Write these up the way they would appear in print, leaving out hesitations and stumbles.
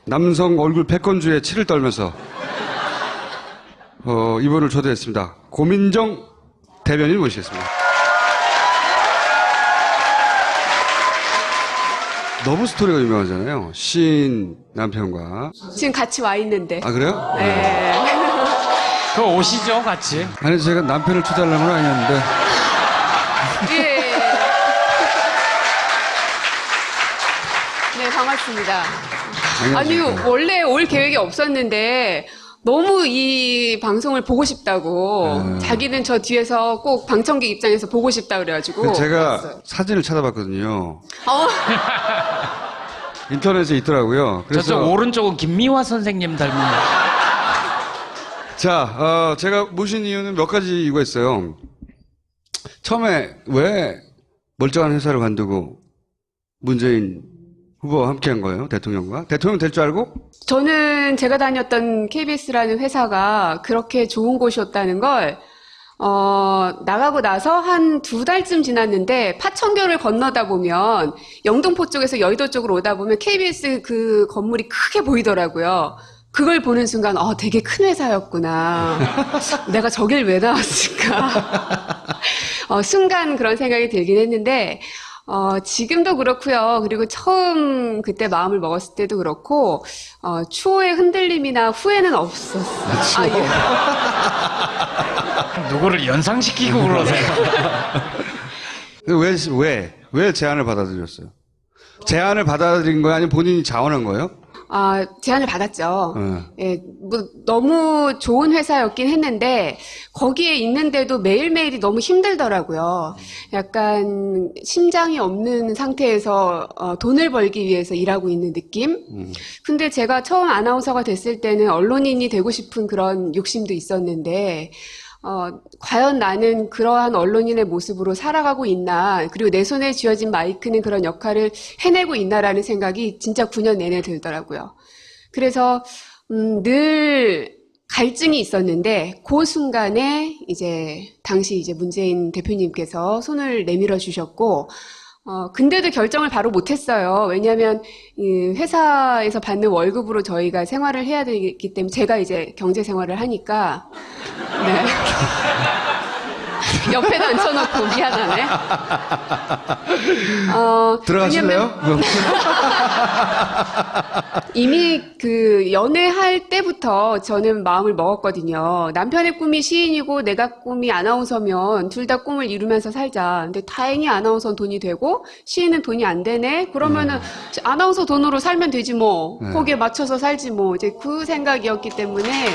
남성 얼굴 패권주의에 치를 떨면서 이분을 초대했습니다. 고민정 대변인 모시겠습니다. 러브 스토리가 유명하잖아요. 시인 남편과. 지금 같이 와 있는데. 아, 그래요? 네. 그거 오시죠, 같이? 아니, 제가 남편을 초대하려는 건 아니었는데. 예. 네, 반갑습니다. 아니, 원래 올 계획이 없었는데, 너무 이 방송을 보고 싶다고, 자기는 저 뒤에서 꼭 방청객 입장에서 보고 싶다 그래가지고. 제가 왔어요. 사진을 찾아봤거든요. 인터넷에 있더라고요. 그래서 저쪽 오른쪽은 김미화 선생님 닮은. 자, 제가 모신 이유는 몇 가지 이유가 있어요. 처음에 왜 멀쩡한 회사를 관두고 문재인 후보와 함께 한 거예요? 대통령과? 대통령 될 줄 알고? 저는 제가 다녔던 KBS라는 회사가 그렇게 좋은 곳이었다는 걸, 나가고 나서 한 2달쯤 지났는데, 파천교를 건너다 보면, 영등포 쪽에서 여의도 쪽으로 오다 보면 KBS 그 건물이 크게 보이더라고요. 그걸 보는 순간, 되게 큰 회사였구나. 내가 저길 왜 나왔을까. 순간 그런 생각이 들긴 했는데, 지금도 그렇고요. 그리고 처음 그때 마음을 먹었을 때도 그렇고, 추호의 흔들림이나 후회는 없었어요. 예. 누구를 연상시키고 그러세요? 왜 제안을 받아들였어요? 제안을 받아들인 거예요? 아니면 본인이 자원한 거예요? 제안을 받았죠. 예, 뭐, 너무 좋은 회사였긴 했는데, 거기에 있는데도 매일매일이 너무 힘들더라고요. 약간, 심장이 없는 상태에서, 돈을 벌기 위해서 일하고 있는 느낌? 근데 제가 처음 아나운서가 됐을 때는 언론인이 되고 싶은 그런 욕심도 있었는데, 과연 나는 그러한 언론인의 모습으로 살아가고 있나, 그리고 내 손에 쥐어진 마이크는 그런 역할을 해내고 있나라는 생각이 진짜 9년 내내 들더라고요. 그래서, 늘 갈증이 있었는데, 그 순간에 당시 문재인 대표님께서 손을 내밀어 주셨고, 근데도 결정을 바로 못했어요. 왜냐하면 이 회사에서 받는 월급으로 저희가 생활을 해야 되기 때문에 제가 경제 생활을 하니까 네. 옆에도 앉혀놓고 미안하네. 들어가실래요? 이미 그 연애할 때부터 저는 마음을 먹었거든요. 남편의 꿈이 시인이고 내가 꿈이 아나운서면 둘 다 꿈을 이루면서 살자. 근데 다행히 아나운서는 돈이 되고 시인은 돈이 안 되네. 그러면은 아나운서 돈으로 살면 되지 뭐. 거기에 맞춰서 살지 뭐. 이제 그 생각이었기 때문에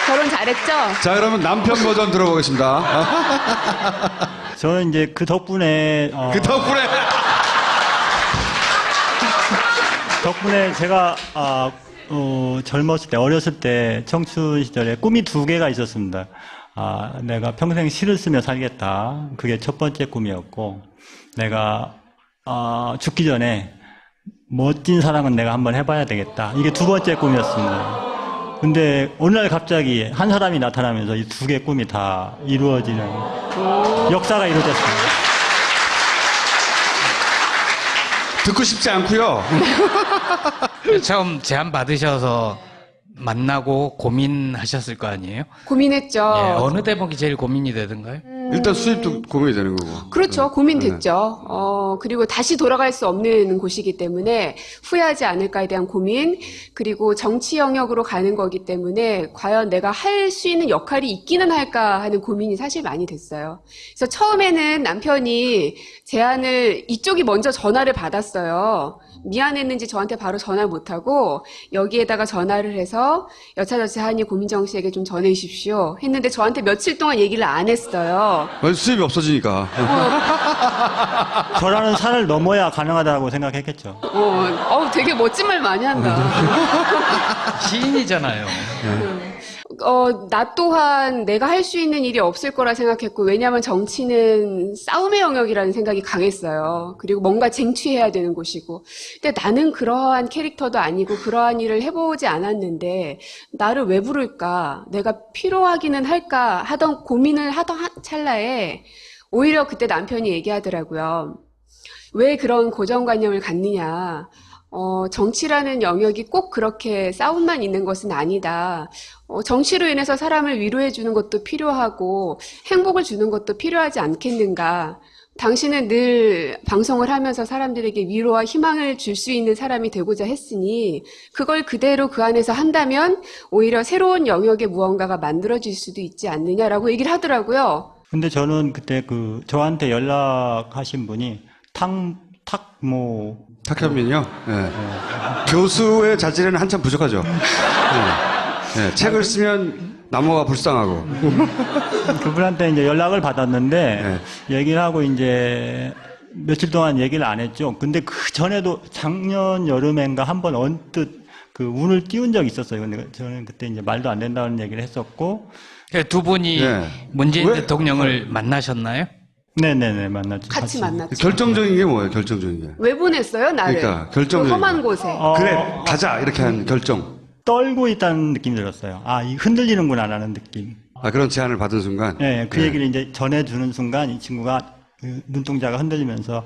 결혼 잘했죠? 자, 그러면 남편 버전 들어보겠습니다. 저는 이제 그 덕분에 제가 젊었을 때, 어렸을 때 청춘 시절에 꿈이 2개가 있었습니다. 내가 평생 시를 쓰며 살겠다. 그게 첫 번째 꿈이었고, 내가 죽기 전에 멋진 사랑은 내가 한번 해봐야 되겠다. 이게 2번째 꿈이었습니다. 근데 어느 날 갑자기 한 사람이 나타나면서 이 2개의 꿈이 다 이루어지는 역사가 이루어졌습니다. 듣고 싶지 않고요. 처음 제안 받으셔서 만나고 고민하셨을 거 아니에요? 고민했죠. 예, 어느 대목이 제일 고민이 되던가요? 일단 수입도 고민이 되는 거고. 그렇죠. 고민됐죠. 그리고 다시 돌아갈 수 없는 곳이기 때문에 후회하지 않을까에 대한 고민, 그리고 정치 영역으로 가는 거기 때문에 과연 내가 할 수 있는 역할이 있기는 할까 하는 고민이 사실 많이 됐어요. 그래서 처음에는 남편이 제안을 이쪽이 먼저 전화를 받았어요. 미안했는지 저한테 바로 전화를 못하고 여기에다가 전화를 해서 여차저차하니 고민정 씨에게 좀 전해주십시오 했는데 저한테 며칠 동안 얘기를 안 했어요. 수입이 없어지니까. 저라는 산을 넘어야 가능하다고 생각했겠죠. 되게 멋진 말 많이 한다. 시인이잖아요. 나 또한 내가 할 수 있는 일이 없을 거라 생각했고, 왜냐하면 정치는 싸움의 영역이라는 생각이 강했어요. 그리고 뭔가 쟁취해야 되는 곳이고. 근데 나는 그러한 캐릭터도 아니고 그러한 일을 해보지 않았는데 나를 왜 부를까? 내가 필요하기는 할까? 하던 고민을 하던 찰나에 오히려 그때 남편이 얘기하더라고요. 왜 그런 고정관념을 갖느냐? 정치라는 영역이 꼭 그렇게 싸움만 있는 것은 아니다. 정치로 인해서 사람을 위로해 주는 것도 필요하고 행복을 주는 것도 필요하지 않겠는가. 당신은 늘 방송을 하면서 사람들에게 위로와 희망을 줄 수 있는 사람이 되고자 했으니 그걸 그대로 그 안에서 한다면 오히려 새로운 영역의 무언가가 만들어질 수도 있지 않느냐라고 얘기를 하더라고요. 근데 저는 그때 저한테 연락하신 분이 탁현민이요? 네. 교수의 자질에는 한참 부족하죠. 네. 네. 책을 쓰면 나무가 불쌍하고. 그분한테 이제 연락을 받았는데, 얘기를 하고 이제 며칠 동안 얘기를 안 했죠. 근데 그 전에도 작년 여름엔가 한번 언뜻 운을 띄운 적이 있었어요. 근데 저는 그때 이제 말도 안 된다는 얘기를 했었고. 두 분이 네. 문재인 왜? 대통령을 만나셨나요? 네네네, 만났죠. 같이 만났죠. 결정적인 게 뭐예요, 결정적인 게? 왜 보냈어요, 나를? 그러니까, 결정적인 그 험한 거. 곳에. 그래, 가자, 이렇게 한 결정. 떨고 있다는 느낌이 들었어요. 이 흔들리는구나, 라는 느낌. 그런 제안을 받은 순간. 네, 그 얘기를 이제 전해주는 순간 이 친구가 그 눈동자가 흔들리면서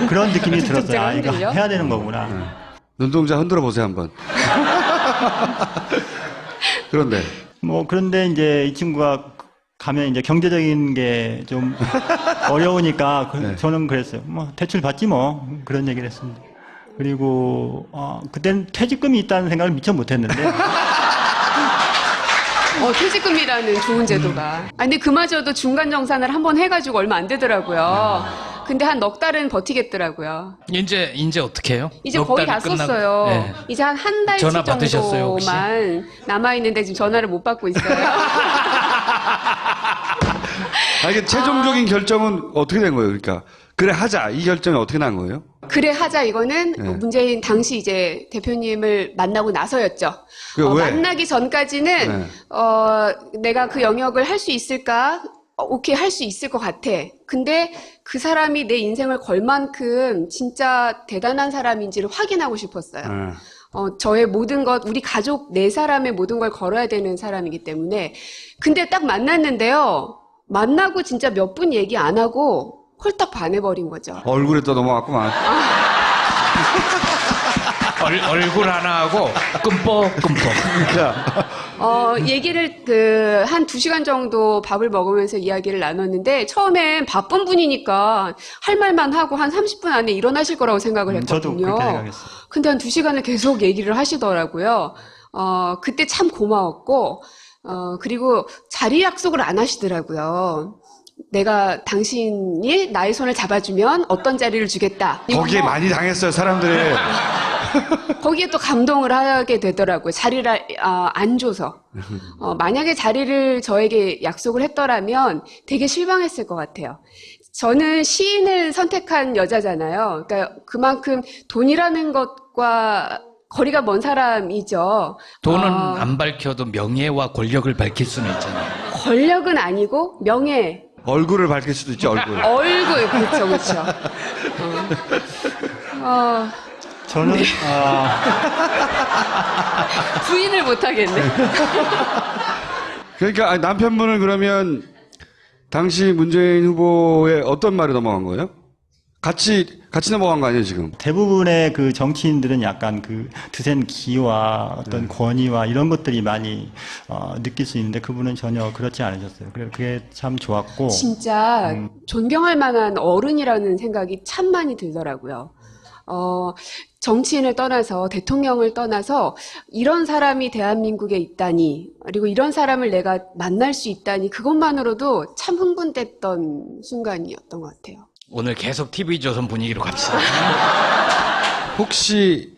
그런 느낌이 들었어요. 눈동자가 이거 흔들려? 해야 되는 거구나. 눈동자 흔들어 보세요, 한번. 그런데. 그런데 이제 이 친구가 가면 이제 경제적인 게 좀 어려우니까 저는 그랬어요. 대출 받지 뭐. 그런 얘기를 했습니다. 그리고, 그때는 퇴직금이 있다는 생각을 미처 못 했는데. 퇴직금이라는 좋은 제도가. 근데 그마저도 중간 정산을 한번 해가지고 얼마 안 되더라고요. 근데 한 넉 달은 버티겠더라고요. 이제 어떻게 해요? 이제 거의 다 썼어요. 네. 이제 한 달치 전화 받으셨어요, 혹시? 정도만 남아있는데 지금 전화를 못 받고 있어요. 이게 최종적인 결정은 어떻게 된 거예요, 그러니까? 그래, 하자. 이 결정이 어떻게 난 거예요? 그래 하자 이거는 네. 문재인 당시 이제 대표님을 만나고 나서였죠. 왜? 만나기 전까지는 네. 내가 그 영역을 할 수 있을까? 오케이 할 수 있을 것 같아. 근데 그 사람이 내 인생을 걸 만큼 진짜 대단한 사람인지를 확인하고 싶었어요. 저의 모든 것, 우리 가족 네 사람의 모든 걸 걸어야 되는 사람이기 때문에. 근데 딱 만났는데요. 만나고 진짜 몇 분 얘기 안 하고 홀딱 반해버린 거죠. 얼굴에 또 넘어갔구만. 얼굴 하나 하고 끔뻑끔뻑. 얘기를 한 2시간 정도 밥을 먹으면서 이야기를 나눴는데 처음엔 바쁜 분이니까 할 말만 하고 한 30분 안에 일어나실 거라고 생각을 했거든요. 저도 그렇게 생각했어요. 근데 한 2시간을 계속 얘기를 하시더라고요. 그때 참 고마웠고, 그리고 자리 약속을 안 하시더라고요. 내가 당신이 나의 손을 잡아주면 어떤 자리를 주겠다. 거기에 뭐, 많이 당했어요, 사람들이. 거기에 또 감동을 하게 되더라고요. 자리를 안 줘서. 만약에 자리를 저에게 약속을 했더라면 되게 실망했을 것 같아요. 저는 시인을 선택한 여자잖아요. 그러니까 그만큼 돈이라는 것과 거리가 먼 사람이죠. 돈은 안 밝혀도 명예와 권력을 밝힐 수는 있잖아요. 권력은 아니고 명예. 얼굴을 밝힐 수도 있죠, 얼굴. 얼굴, 그렇죠. 저는, 부인을 못하겠네. 그러니까 남편분은 그러면 당시 문재인 후보의 어떤 말이 넘어간 거예요? 같이 넘어간 거 아니에요, 지금? 대부분의 그 정치인들은 약간 드센 기와 어떤 권위와 이런 것들이 많이 느낄 수 있는데 그분은 전혀 그렇지 않으셨어요. 그래서 그게 참 좋았고. 진짜 존경할 만한 어른이라는 생각이 참 많이 들더라고요. 정치인을 떠나서 대통령을 떠나서 이런 사람이 대한민국에 있다니 그리고 이런 사람을 내가 만날 수 있다니 그것만으로도 참 흥분됐던 순간이었던 것 같아요. 오늘 계속 TV조선 분위기로 갑시다. 혹시